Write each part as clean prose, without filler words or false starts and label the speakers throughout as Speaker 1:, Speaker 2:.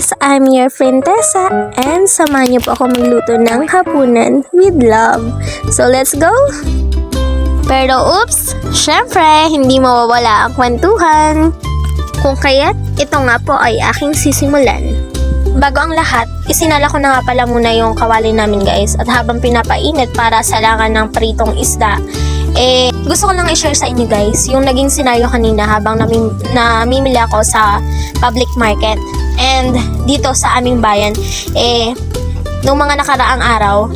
Speaker 1: guys, I'm your friend Tessa and samahan niyo po ako magluto ng hapunan with love. So let's go! Pero oops, syempre hindi mawawala ang kwentuhan. Kung kaya't ito nga po ay aking sisimulan. Bago ang lahat, isinala ko na nga pala muna yung kawali namin guys at habang pinapainit para sa langan ng pritong isda, gusto ko lang i-share sa inyo guys yung naging senaryo kanina habang namimili ako sa public market. And dito sa aming bayan, nung mga nakaraang araw,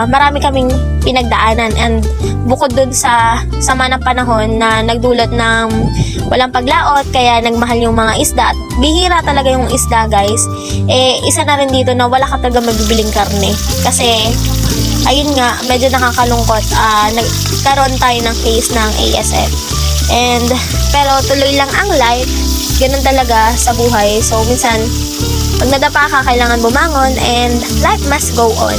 Speaker 1: marami kaming pinagdaanan and bukod dun sa sama ng panahon na nagdulot ng walang paglaot kaya nagmahal yung mga isda at bihira talaga yung isda guys, isa na rin dito na wala ka talaga mabibiling karne kasi ayun nga, medyo nakakalungkot, nagkaroon tayo ng case ng ASF pero tuloy lang ang life, ganun talaga sa buhay. So minsan pag nadapa ka, kailangan bumangon and life must go on.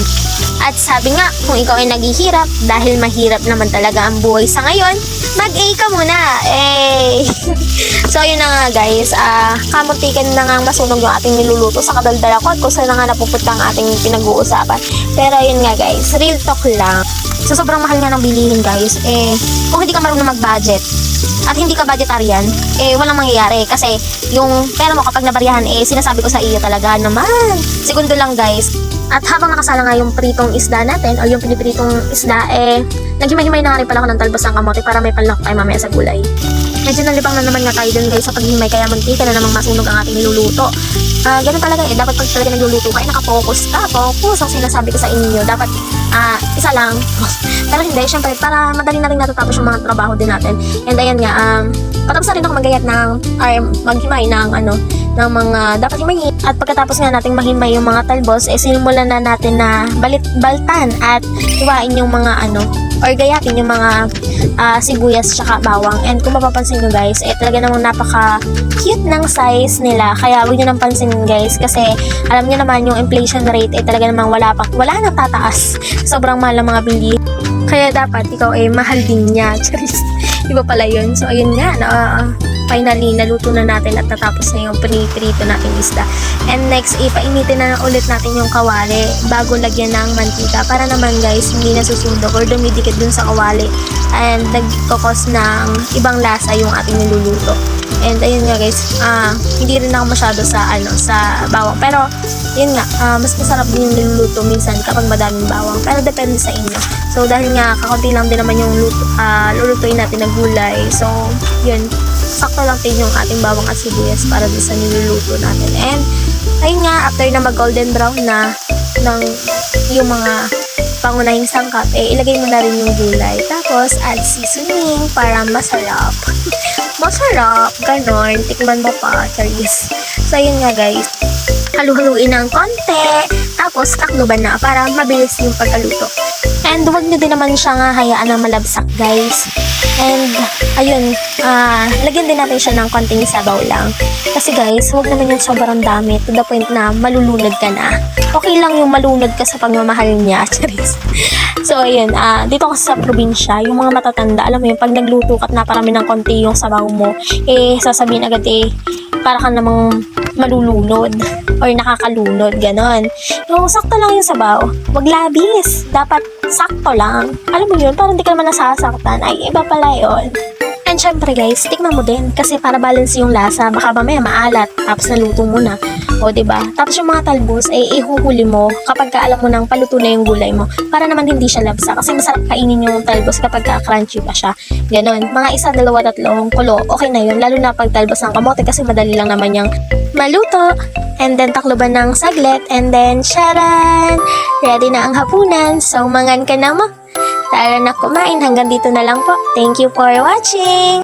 Speaker 1: At sabi nga, kung ikaw ay naghihirap, dahil mahirap naman talaga ang buhay sa ngayon, mag-A ka muna! So yun na nga guys, kamutikan na nga masunog yung ating niluluto sa kadaldala ko at kung saan na nga napupunta ang ating pinag-uusapan. Pero yun nga guys, real talk lang. So sobrang mahal nga ng bilihin guys, kung hindi ka marunong mag-budget, at hindi ka budgetarian, walang mangyayari kasi yung pera mo kapag nabariyahan, sinasabi ko sa iyo talaga naman, segundo lang guys. At habang nakasala nga yung pritong isda natin o yung pinipritong isda, naghimay-himay na nga rin pala ako ng talbos ng kamote para may panlak tayo mamaya sa gulay. Medyo nalibang na naman nga tayo dun guys sa paghimay kaya magtika na namang masunog ang ating niluluto. Ganun talaga dapat pag talaga nagluluto ka, nakapokus ka, focus ang sinasabi ko sa inyo. Dapat isa lang. Pero hindi, syempre para madali na rin natatapos yung mga trabaho din natin. And ayan nga, patapos na rin ako magayat ng, maghimay ng ng mga dapat himayin. At pagkatapos nga nating mahimay yung mga talbos, sinimulan na natin na baltan at iwain yung mga or gayatin yung mga sibuyas tsaka bawang. And kung mapapansin nyo guys, talaga namang napaka cute ng size nila, kaya huwag nyo nang pansinin guys kasi alam nyo naman yung inflation rate talaga namang wala nang tataas, sobrang mahal ng mga bilihin, kaya dapat ikaw mahal din niya. Iba pala yun. So ayun nga, finally naluto na natin at natapos na yung pinipirito natin isda. And next, ipainitin na ulit natin yung kawali bago lagyan ng mantika para naman guys hindi nasusundok or dumidikit dun sa kawali and nagkakos ng ibang lasa yung ating niluluto. And ayun nga guys, hindi rin ako masyado sa bawang, pero yun nga, mas masarap din yung niluluto minsan kapag madaming bawang, pero depende sa inyo. So dahil nga kakunti lang din naman yung lulutuin natin na gulay, so yun, sakto lang din yung ating bawang at sibuyas para din sa niluluto natin. And ayun nga, after na mag golden brown na ng yung mga pangunahing sangkap, ilagay mo na rin yung gulay. Tapos, add seasoning para masarap. Masarap, ganon. Tikman mo pa, charis. So, ayun nga guys. Halu-haluin ng konti. Tapos, takluban na para mabilis yung pagkaluto. And huwag nyo din naman siyang hayaan na malabsak guys. And ayun, lagyan din natin siya ng konting sabaw lang. Kasi guys, huwag naman yung sobrang dami to the point na malulunod ka na. Okay lang yung malunod ka sa pagmamahal niya. So ayun, dito kasi sa probinsya, yung mga matatanda, alam mo yun, pag nagluto ka at naparami ng konti yung sabaw mo, sasabihin agad para ka namang malulunod or nakakalunod, ganon. Yung sakto lang yung sabaw, wag labis, dapat sakto lang. Alam mo yun, parang hindi ka naman nasasaktan, ay iba pala yun. And syempre guys, tikman mo din kasi para balance yung lasa, baka mamaya maalat tapos naluto mo na, o diba? Tapos yung mga talbos ihuhuli mo kapag alam mo nang paluto na yung gulay mo para naman hindi siya labsa kasi masarap kainin yung talbos kapag crunchy pa siya, ganon. Mga 1, 2, 3 kulo, okay na yun, lalo na pag talbos ng kamote kasi madali lang naman yung maluto. And then takluban ng saglit and then charan! Ready na ang hapunan, so mangan ka na mo. Tara na kumain, hanggang dito na lang po. Thank you for watching!